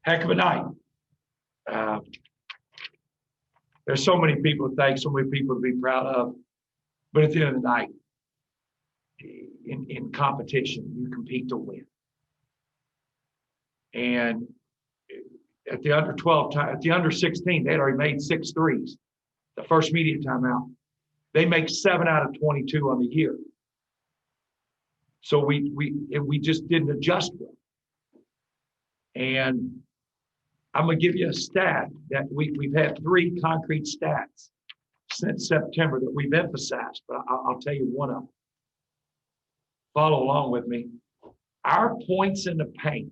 Heck of a night. There's so many people to thank, so many people to be proud of. But at the end of the night, in competition, you compete to win. And at the under 12 time, at the under 16, they'd already made 6 threes. The first media timeout. They make 7 out of 22 on the year. So we just didn't adjust well. And I'm going to give you a stat that we've had 3 concrete stats since September that we've emphasized, but I'll tell you one of them. Follow along with me. Our points in the paint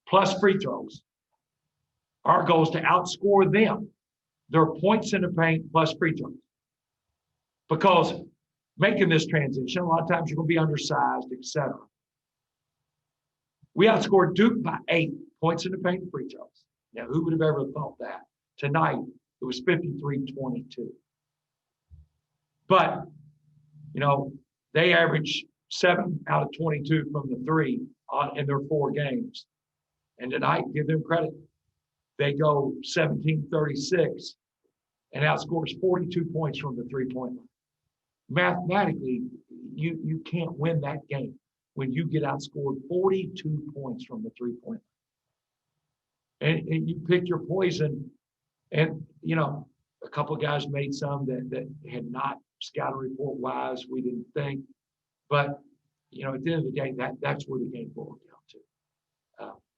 plus free throws, our goal is to outscore them. Their points in the paint plus free throws. Because making this transition, a lot of times you're going to be undersized, etc. We outscored Duke by 8 points in the paint and free throws. Now, who would have ever thought that? Tonight, it was 53-22. But, you know, they averaged 7 out of 22 from the 3 in their 4 games. And tonight, give them credit. They go 17-36 and outscores 42 points from the 3-point line. Mathematically, you can't win that game when you get outscored 42 points from the 3-point line. And you pick your poison. And, you know, a couple of guys made some that had not scouting report wise, we didn't think. But, you know, at the end of the day, that's where the game boiled down to.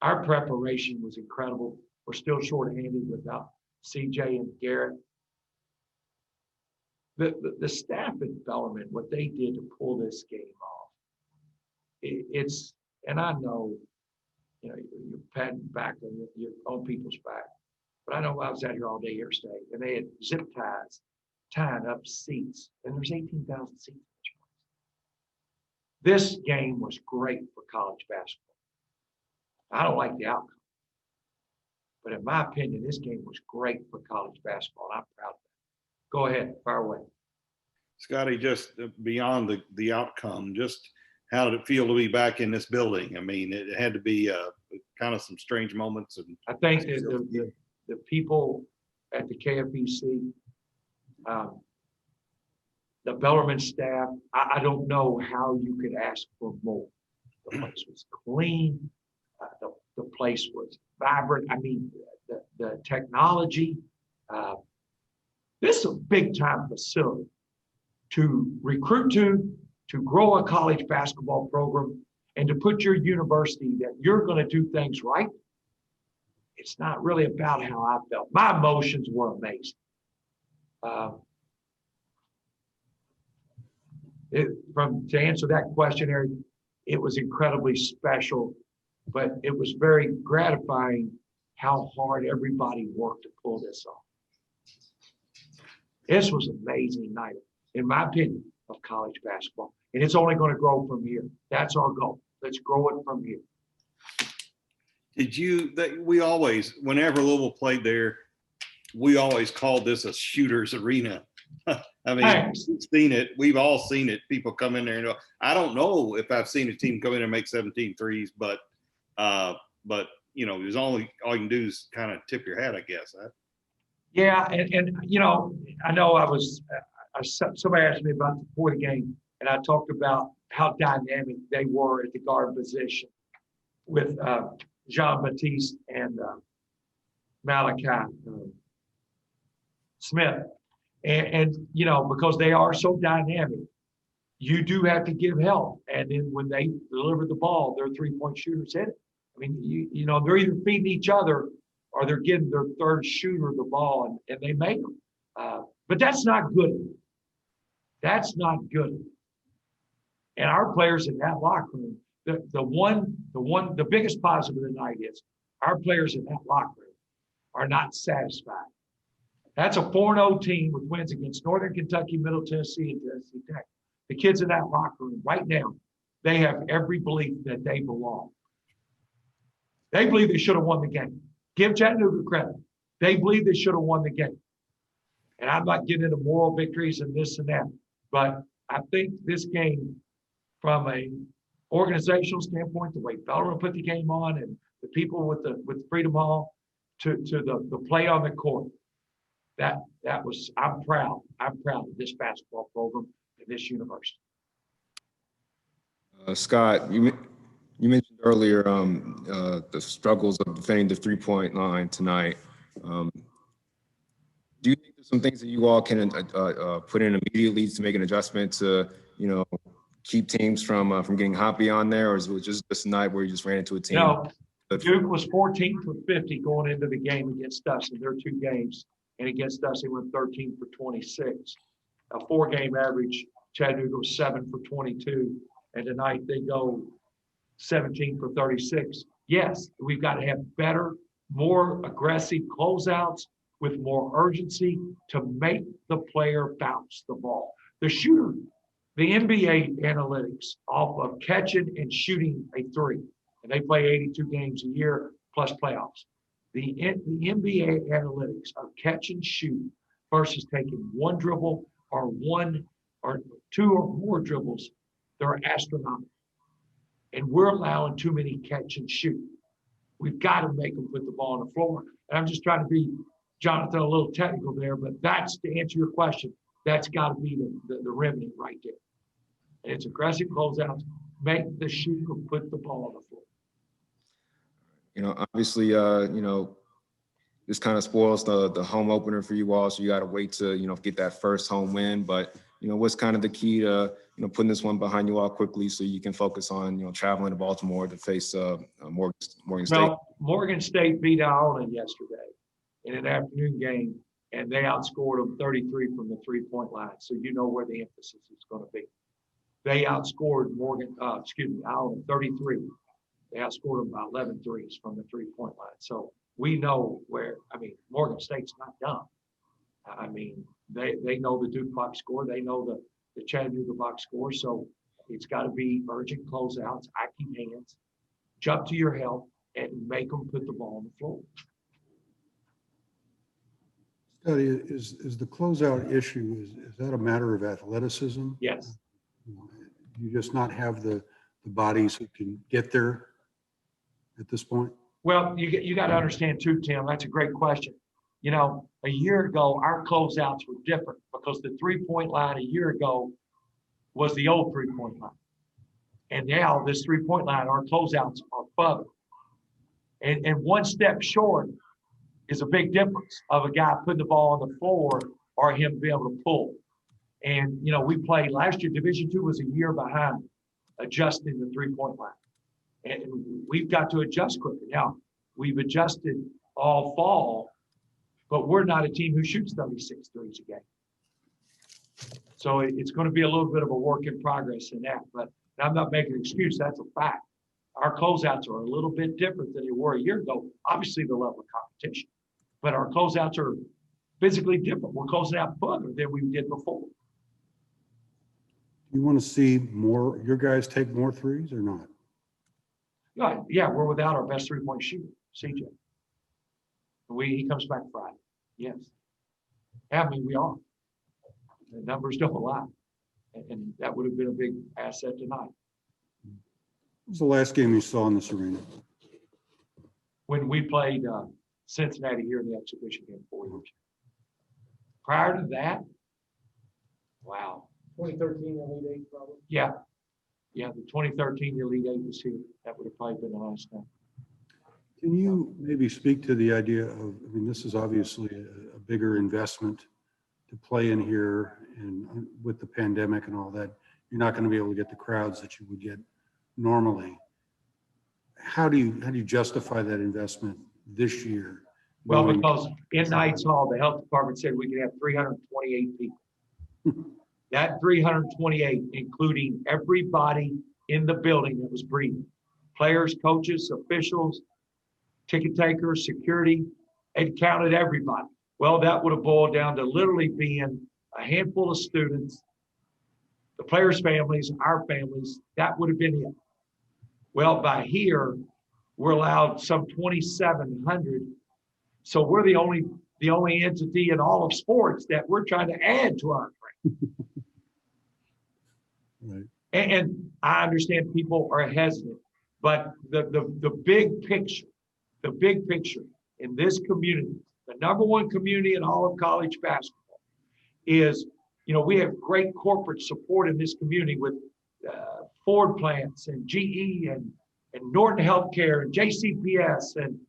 Our preparation was incredible. We're still shorthanded without CJ and Garrett. The staff at Bellarmine, what they did to pull this game off, it's, and I know, you know, you're patting back on your own people's back, but I know I was out here all day yesterday, and they had zip ties tying up seats, and there's 18,000 seats. This game was great for college basketball. I don't like the outcome, but in my opinion, this game was great for college basketball, and I'm proud of it. Go ahead, fire away. Scotty, just beyond the outcome, just how did it feel to be back in this building? I mean, it had to be kind of some strange moments. And I think the people at the KFEC, the Bellarmine staff, I don't know how you could ask for more. The place was clean. The place was vibrant. I mean, the technology. This is a big-time facility to recruit to grow a college basketball program, and to put your university that you're going to do things right. It's not really about how I felt. My emotions were amazing. To answer that question, Eric, it was incredibly special, but it was very gratifying how hard everybody worked to pull this off. This was an amazing night, in my opinion, of college basketball. And it's only going to grow from here. That's our goal. Let's grow it from here. We always, whenever Louisville played there, we always called this a shooter's arena. I mean, we've seen it. We've all seen it. People come in there and I don't know if I've seen a team come in and make 17 threes, but you know, there's all you can do is kind of tip your hat, I guess. Yeah, and you know, I know somebody asked me about before the game, and I talked about how dynamic they were at the guard position with Jean-Baptiste and Malachi Smith. And, you know, because they are so dynamic, you do have to give help. And then when they deliver the ball, their 3-point shooters hit it. I mean, you know, they're either feeding each other or they're getting their third shooter the ball, and they make them. But that's not good. That's not good. And our players in that locker room, the biggest positive of the night is our players in that locker room are not satisfied. That's a 4-0 team with wins against Northern Kentucky, Middle Tennessee, and Tennessee Tech. The kids in that locker room right now, they have every belief that they belong. They believe they should have won the game. Give Chattanooga credit. They believe they should have won the game. And I'm not getting into moral victories and this and that, but I think this game, from a organizational standpoint, the way Bellarmine put the game on, and the people with Freedom Hall to the play on the court. That was, I'm proud of this basketball program and this university. Scott, you mentioned earlier the struggles of defending the 3-point line tonight. Do you think there's some things that you all can put in immediately to make an adjustment to, keep teams from getting hot beyond there, or is it just this night where you just ran into a team? No, Duke was 14 for 50 going into the game against us in their 2 games, and against us they went 13 for 26. A 4-game average. Chattanooga was 7 for 22, and tonight they go 17 for 36. Yes, we've got to have better, more aggressive closeouts with more urgency to make the player bounce the ball. The shooter, the NBA analytics off of catching and shooting a 3, and they play 82 games a year plus playoffs. The NBA analytics of catch and shoot versus taking 1 dribble or 1 or 2 or more dribbles, they're astronomical. And we're allowing too many catch and shoot. We've got to make them put the ball on the floor. And I'm just trying to be, Jonathan, a little technical there, but that's, to answer your question, that's got to be the remedy right there. And it's aggressive closeouts. Make the shooter put the ball on the floor. Obviously, this kind of spoils the home opener for you all, so you got to wait to, get that first home win. But, what's kind of the key to, putting this one behind you all quickly so you can focus on, traveling to Baltimore to face Morgan State? Well, Morgan State beat Iona yesterday in an afternoon game, and they outscored them 33 from the 3-point line. So you know where the emphasis is going to be. They outscored Iona 33. They outscored them by 11 threes from the 3-point line. So we know where, Morgan State's not dumb. They know the Duke box score. They know the Chattanooga box score. So it's got to be urgent closeouts, active hands, jump to your help, and make them put the ball on the floor. Scotty, is the closeout issue, is that a matter of athleticism? Yes. You just not have the bodies who can get there at this point? Well, you got to understand too, Tim, that's a great question. A year ago, our closeouts were different because the 3-point line a year ago was the old 3-point line. And now this 3-point line, our closeouts are further. And 1 step short is a big difference of a guy putting the ball on the floor or him being able to pull. And, we played last year, Division II was a year behind adjusting the 3-point line. And we've got to adjust quicker. Now, we've adjusted all fall, but we're not a team who shoots 36 threes a game. So it's going to be a little bit of a work in progress in that. But I'm not making an excuse. That's a fact. Our closeouts are a little bit different than they were a year ago. Obviously, the level of competition. But our closeouts are physically different. We're closing out further than we did before. You want to see your guys take more threes or not? Yeah, we're without our best 3-point shooter, CJ. He comes back Friday. Yes. We are. The numbers don't lie. And that would have been a big asset tonight. What was the last game you saw in this arena? When we played Cincinnati here in the exhibition game 4 years. Prior to that, wow. 2013 Elite Eight, probably. Yeah, the 2013 Elite Eight was here. That would have probably been the last time. Can you maybe speak to the idea of, this is obviously a bigger investment to play in here, and with the pandemic and all that, you're not going to be able to get the crowds that you would get normally. How do you justify that investment this year? Well, because in Knights Hall, the health department said we could have 328 people. That 328, including everybody in the building that was breathing, players, coaches, officials, ticket takers, security, it counted everybody. Well, that would have boiled down to literally being a handful of students, the players' families, our families. That would have been it. Well, by here, we're allowed some 2,700. So we're the only entity in all of sports that we're trying to add to our crowd. Right. And I understand people are hesitant, but the big picture in this community, the number one community in all of college basketball is, we have great corporate support in this community with Ford plants and GE and Norton Healthcare and JCPS and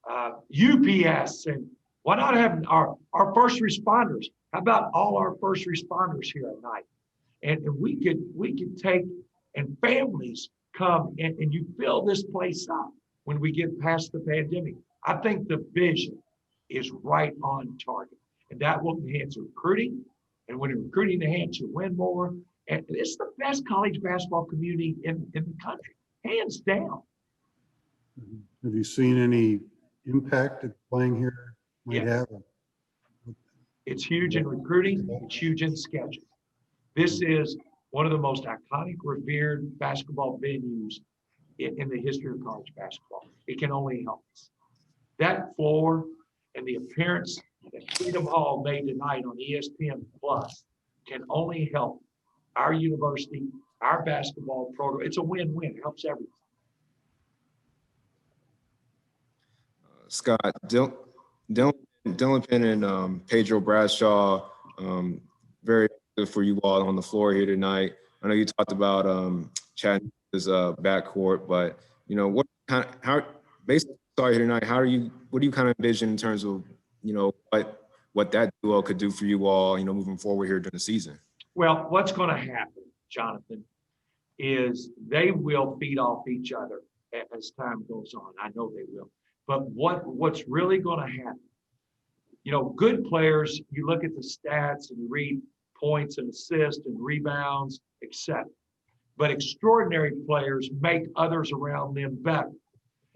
UPS. And why not have our first responders? How about all our first responders here at night? And we could take, and families come and you fill this place up when we get past the pandemic. I think the vision is right on target, and that will enhance recruiting. And when recruiting enhances, you win more. And it's the best college basketball community in the country, hands down. Have you seen any impact that playing here might Yeah. have? It's huge in recruiting. It's huge in scheduling. This is one of the most iconic, revered basketball venues in the history of college basketball. It can only help us. That floor and the appearance that Freedom Hall made tonight on ESPN Plus can only help our university, our basketball program. It's a win-win. It helps everyone. Scott, Dylan Penn and Pedro Bradshaw, very good for you all on the floor here tonight. I know you talked about Chattanooga's backcourt, but what kind of, how based on what here tonight, what do you kind of envision in terms of what that duo could do for you all, moving forward here during the season? Well, what's going to happen, Jonathan, is they will feed off each other as time goes on. I know they will. But what's really going to happen? Good players, you look at the stats and you read points and assists and rebounds, etc. But extraordinary players make others around them better.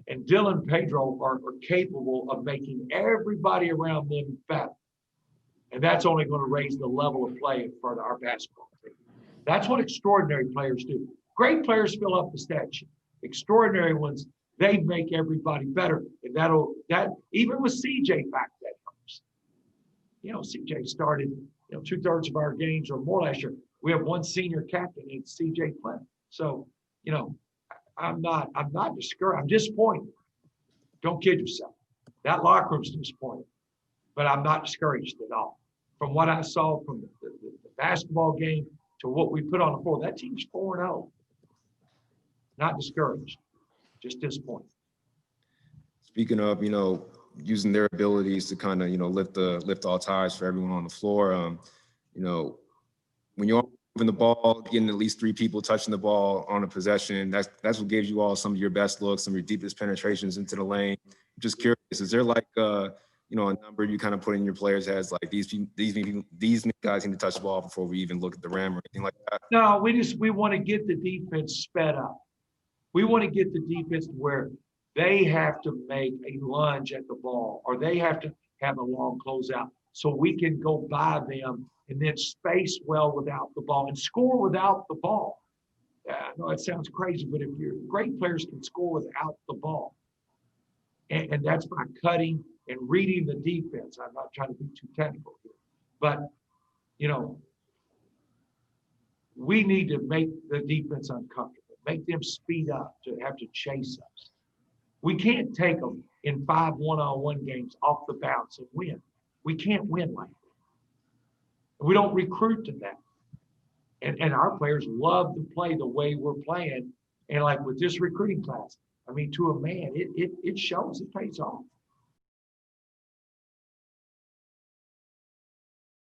And Dylan and Pedro are capable of making everybody around them better. And that's only going to raise the level of play for our basketball team. That's what extraordinary players do. Great players fill up the stat sheet. Extraordinary ones, they make everybody better. And that even with CJ back that helps. CJ started, 2/3 of our games or more last year. We have one senior captain, it's CJ Flynn. So, I'm not discouraged. I'm disappointed. Don't kid yourself. That locker room's disappointed, but I'm not discouraged at all. From what I saw from the basketball game to what we put on the floor, that team's 4-0. Not discouraged, just disappointed. Speaking of, using their abilities to kind of, lift all ties for everyone on the floor, when you're moving the ball, getting at least 3 people touching the ball on a possession, that's what gives you all some of your best looks, some of your deepest penetrations into the lane. I'm just curious, is there like a number you kind of put in your players' heads, like these guys need to touch the ball before we even look at the rim or anything like that? No, we want to get the defense sped up. We want to get the defense to where they have to make a lunge at the ball or they have to have a long closeout so we can go by them and then space well without the ball and score without the ball. I know it sounds crazy, but if great players can score without the ball. And that's by cutting and reading the defense. I'm not trying to be too technical here, but, we need to make the defense uncomfortable, make them speed up to have to chase us. We can't take them in 5 one-on-one games off the bounce and win. We can't win like that. We don't recruit to that. And our players love to play the way we're playing. And like with this recruiting class, to a man, it shows, it pays off.